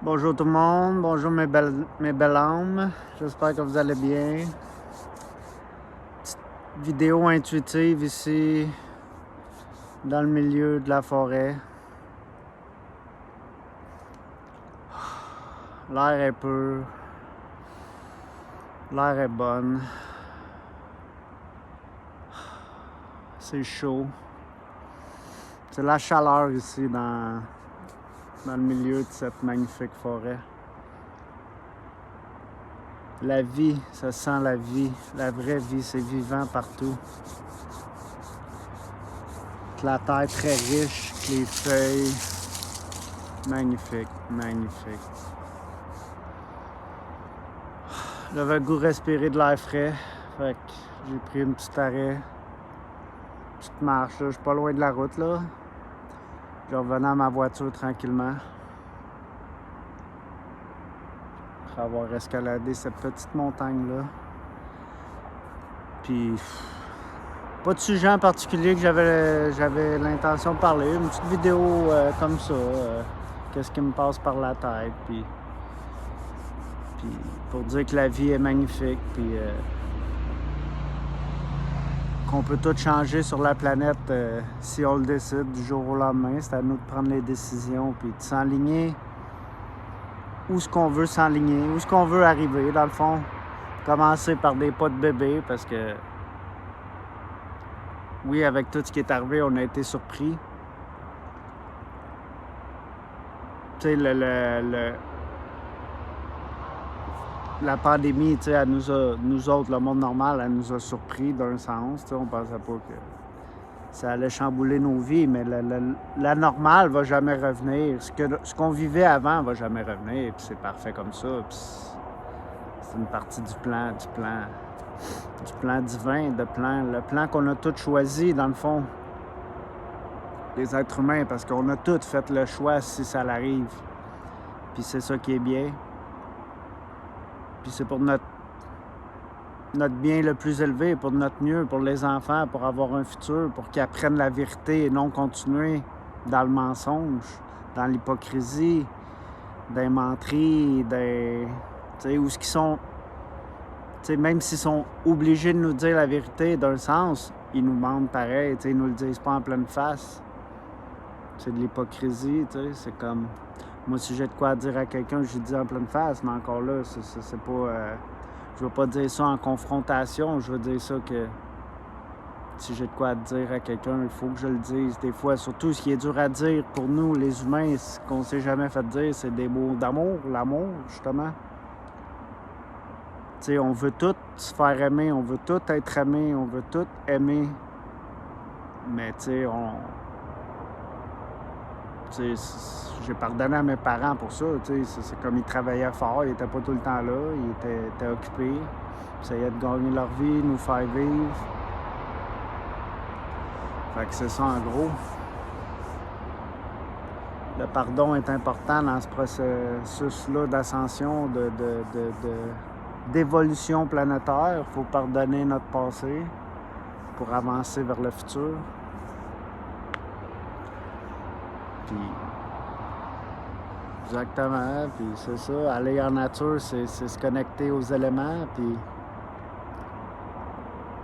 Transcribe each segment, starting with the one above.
Bonjour tout le monde, bonjour mes belles âmes, j'espère que vous allez bien. Petite vidéo intuitive ici, dans le milieu de la forêt. L'air est pur, l'air est bonne, c'est chaud. C'est la chaleur ici dans le milieu de cette magnifique forêt. La vie, ça sent la vie, la vraie vie, c'est vivant partout. La terre très riche, les feuilles, magnifique, magnifique. J'avais le goût de respirer de l'air frais, fait que j'ai pris une petite arrêt, une petite marche, là. Je suis pas loin de la route là. Je revenais à ma voiture tranquillement. Après avoir escaladé cette petite montagne-là. Puis, pas de sujet en particulier que j'avais l'intention de parler. Une petite vidéo comme ça. Qu'est-ce qui me passe par la tête. Puis pour dire que la vie est magnifique. Puis qu'on peut tout changer sur la planète si on le décide du jour au lendemain. C'est à nous de prendre les décisions. Puis de s'enligner où est-ce qu'on veut s'enligner. Où est-ce qu'on veut arriver, dans le fond. Commencer par des pas de bébé parce que oui, avec tout ce qui est arrivé, on a été surpris. Tu sais, la pandémie, tu sais, nous autres, le monde normal, elle nous a surpris d'un sens. Tu sais, on pensait pas que ça allait chambouler nos vies, mais la normale va jamais revenir. Ce qu'on vivait avant va jamais revenir, puis c'est parfait comme ça. Puis c'est une partie du plan divin, le plan qu'on a tous choisi, dans le fond, les êtres humains, parce qu'on a tous fait le choix si ça l'arrive. Puis c'est ça qui est bien. Puis c'est pour notre bien le plus élevé, pour notre mieux, pour les enfants, pour avoir un futur, pour qu'ils apprennent la vérité et non continuer dans le mensonge, dans l'hypocrisie, dans les menteries, tu sais, où ce qu'ils sont... T'sais, même s'ils sont obligés de nous dire la vérité d'un sens, ils nous mentent pareil, ils nous le disent pas en pleine face. C'est de l'hypocrisie, c'est comme... Moi, si j'ai de quoi dire à quelqu'un, je lui dis en pleine face, mais encore là, c'est pas... je veux pas dire ça en confrontation, je veux dire ça que... Si j'ai de quoi dire à quelqu'un, il faut que je le dise. Des fois, surtout, ce qui est dur à dire pour nous, les humains, ce qu'on s'est jamais fait dire, c'est des mots d'amour, l'amour, justement. T'sais, on veut tout se faire aimer, on veut tout être aimé, on veut tout aimer. Mais tu sais, j'ai pardonné à mes parents pour ça. C'est comme ils travaillaient fort, ils n'étaient pas tout le temps là, ils étaient occupés. Ils essayaient de gagner leur vie, nous faire vivre. Fait que c'est ça en gros. Le pardon est important dans ce processus-là d'ascension, d'évolution planétaire. Il faut pardonner notre passé pour avancer vers le futur. Puis, exactement, puis c'est ça. Aller en nature, c'est se connecter aux éléments, puis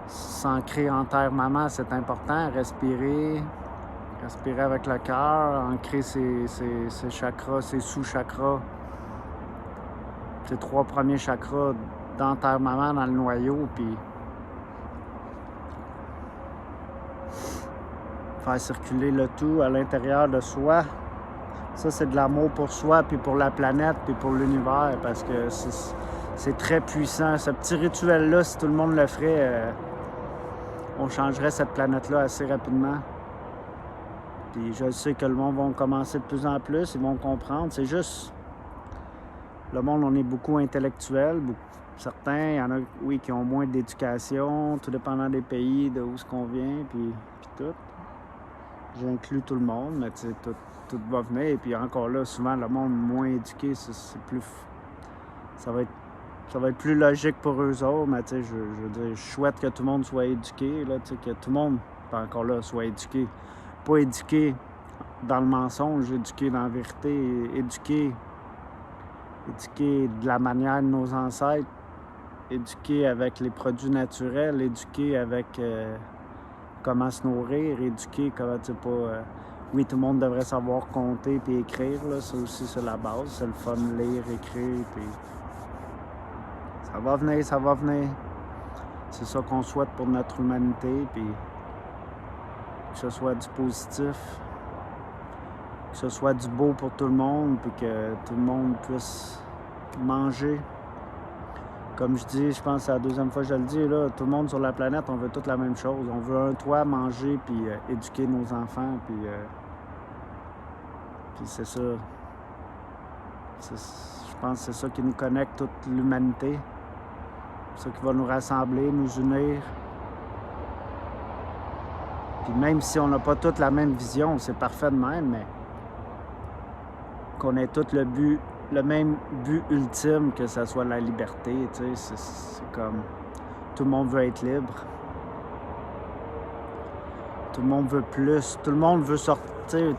s'ancrer en terre maman, c'est important. Respirer avec le cœur, ancrer ses chakras, ses sous-chakras. Ces 3 premiers chakras dans terre maman, dans le noyau, puis faire circuler le tout à l'intérieur de soi. Ça, c'est de l'amour pour soi, puis pour la planète, puis pour l'univers, parce que c'est très puissant. Ce petit rituel-là, si tout le monde le ferait, on changerait cette planète-là assez rapidement. Puis je sais que le monde va commencer de plus en plus, ils vont comprendre. C'est juste... Le monde, on est beaucoup intellectuel, certains, il y en a, oui, qui ont moins d'éducation, tout dépendant des pays, de où ce qu'on vient, puis tout. J'inclus tout le monde, mais tu sais, tout va venir. Et puis encore là, souvent, le monde moins éduqué, c'est plus... Ça va être plus logique pour eux autres, mais tu sais, je veux dire, je souhaite que tout le monde soit éduqué, là, tu sais, que tout le monde, encore là, soit éduqué. Pas éduqué dans le mensonge, éduqué dans la vérité, éduqué éduquer de la manière de nos ancêtres, éduquer avec les produits naturels, éduquer avec comment se nourrir, éduquer comment, tu sais, pas... oui, tout le monde devrait savoir compter puis écrire, là, ça aussi c'est la base, c'est le fun de lire, écrire, puis ça va venir, ça va venir. C'est ça qu'on souhaite pour notre humanité, puis que ce soit du positif, que ce soit du beau pour tout le monde, puis que tout le monde puisse manger. Comme je dis, je pense que c'est la deuxième fois que je le dis, là, tout le monde sur la planète, on veut toute la même chose. On veut un toit, manger, puis éduquer nos enfants, puis c'est ça. Je pense que c'est ça qui nous connecte toute l'humanité. C'est ça qui va nous rassembler, nous unir. Puis même si on n'a pas toute la même vision, c'est parfait de même, mais qu'on ait tout le même but ultime, que ce soit la liberté, tu sais, c'est comme... Tout le monde veut être libre. Tout le monde veut plus. Tout le monde veut sortir,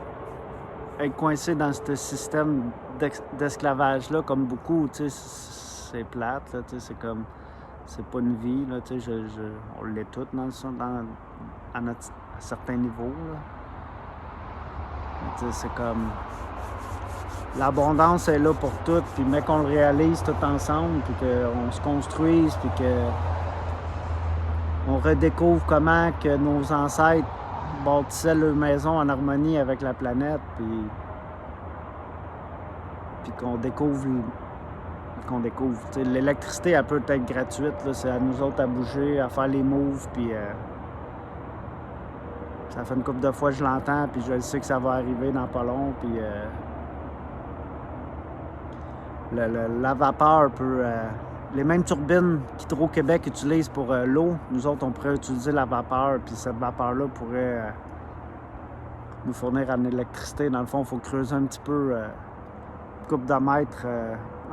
être coincé dans ce système d'esclavage-là, comme beaucoup, tu sais, c'est plate, là, tu sais, c'est comme... C'est pas une vie, là, tu sais, on l'est toutes à certains niveaux, là. Tu sais, c'est comme... L'abondance est là pour tout, puis mais qu'on le réalise tout ensemble, puis qu'on se construise, puis qu'on redécouvre comment que nos ancêtres bâtissaient leur maison en harmonie avec la planète, puis qu'on découvre... Tu sais, l'électricité, elle peut être gratuite, là, c'est à nous autres à bouger, à faire les moves, puis ça fait une couple de fois que je l'entends, puis je sais que ça va arriver dans pas long, puis la vapeur peut... les mêmes turbines qu'Hydro-Québec utilise pour l'eau, nous autres, on pourrait utiliser la vapeur, puis cette vapeur-là pourrait nous fournir en électricité. Dans le fond, il faut creuser un petit peu, une couple de mètres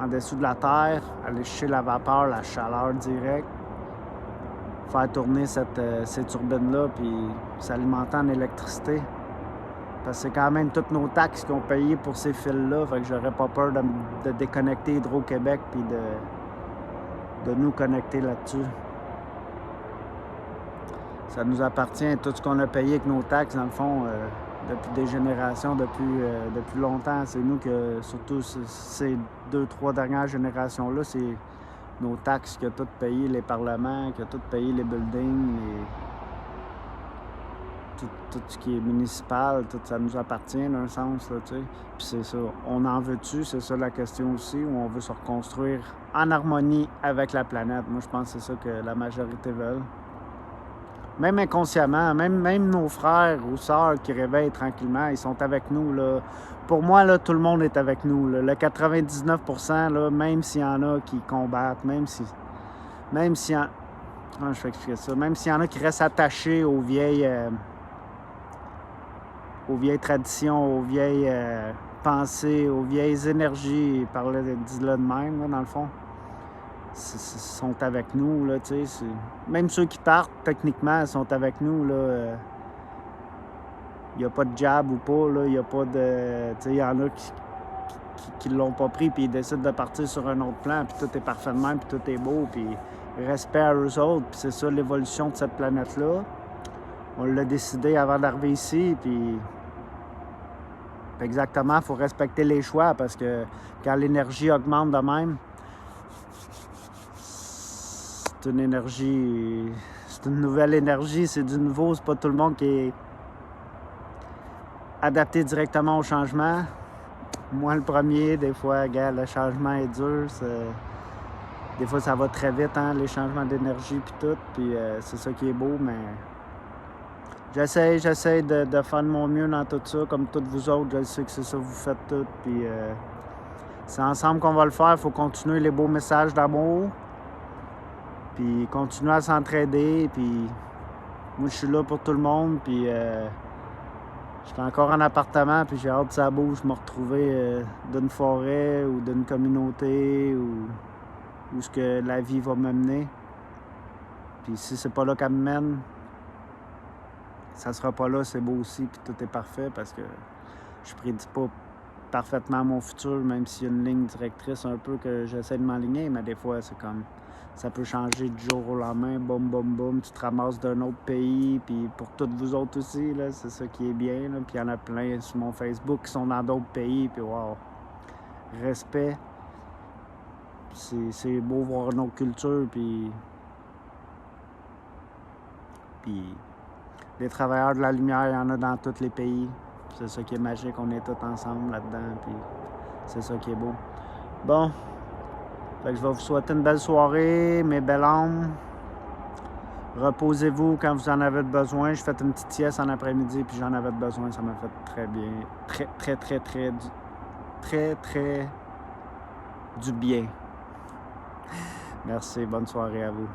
en dessous de la terre, aller chercher la vapeur, la chaleur directe, faire tourner ces turbines-là, puis s'alimenter en électricité. Parce que c'est quand même toutes nos taxes qu'on payé pour ces fils-là, fait que j'aurais pas peur de déconnecter Hydro-Québec puis de nous connecter là-dessus. Ça nous appartient, tout ce qu'on a payé avec nos taxes, dans le fond, depuis des générations, depuis longtemps. C'est nous que, surtout ces 2-3 dernières générations-là, c'est nos taxes qui ont tout payé, les parlements, qui ont tout payé les buildings, tout ce qui est municipal, tout ça nous appartient d'un sens, là, tu sais. Puis c'est ça, on en veut-tu? C'est ça la question aussi, où on veut se reconstruire en harmonie avec la planète. Moi, je pense que c'est ça que la majorité veulent. Même inconsciemment, même nos frères ou sœurs qui réveillent tranquillement, ils sont avec nous, là. Pour moi, là, tout le monde est avec nous, là. Le 99%, là, même s'il y en a qui combattent, même s'il y en... Comment je vais expliquer ça? Même s'il y en a qui restent attachés aux vieilles traditions, aux vieilles pensées, aux vieilles énergies, dis-le de même, là, dans le fond, sont avec nous, là, tu sais. Même ceux qui partent, techniquement, sont avec nous, là. Il n'y a pas de jab ou pas, là, il n'y a pas de... Tu sais, il y en a qui l'ont pas pris, puis ils décident de partir sur un autre plan, puis tout est parfait de même, puis tout est beau, puis respect à eux autres, puis c'est ça l'évolution de cette planète-là. On l'a décidé avant d'arriver ici, puis exactement, il faut respecter les choix, parce que quand l'énergie augmente de même, c'est une énergie, c'est une nouvelle énergie, c'est du nouveau, c'est pas tout le monde qui est adapté directement au changement. Moi, le premier, des fois, regarde, le changement est dur, des fois, ça va très vite, hein, les changements d'énergie, puis tout, puis c'est ça qui est beau, mais j'essaie de faire de mon mieux dans tout ça, comme toutes vous autres, je sais que c'est ça que vous faites tout, puis c'est ensemble qu'on va le faire, il faut continuer les beaux messages d'amour, puis continuer à s'entraider, puis moi, je suis là pour tout le monde, puis je suis encore en appartement, puis j'ai hâte que ça bouge, me retrouver d'une forêt ou d'une communauté où ce que la vie va me mener. Puis si c'est pas là qu'elle me mène, ça sera pas là, c'est beau aussi, puis tout est parfait parce que je prédis pas parfaitement mon futur, même s'il y a une ligne directrice un peu que j'essaie de m'aligner, mais des fois, c'est comme, ça peut changer du jour au lendemain, boum, boum, boum, tu te ramasses d'un autre pays, puis pour toutes vous autres aussi, là, c'est ça qui est bien, là, puis il y en a plein sur mon Facebook qui sont dans d'autres pays, puis wow, respect, c'est beau voir nos cultures, puis des travailleurs de la lumière, il y en a dans tous les pays. C'est ça qui est magique, on est tous ensemble là-dedans, puis c'est ça qui est beau. Bon, fait que je vais vous souhaiter une belle soirée, mes belles âmes. Reposez-vous quand vous en avez besoin. Je fais une petite sieste en après-midi, puis j'en avais besoin, ça m'a fait très bien. Très du bien. Merci, bonne soirée à vous.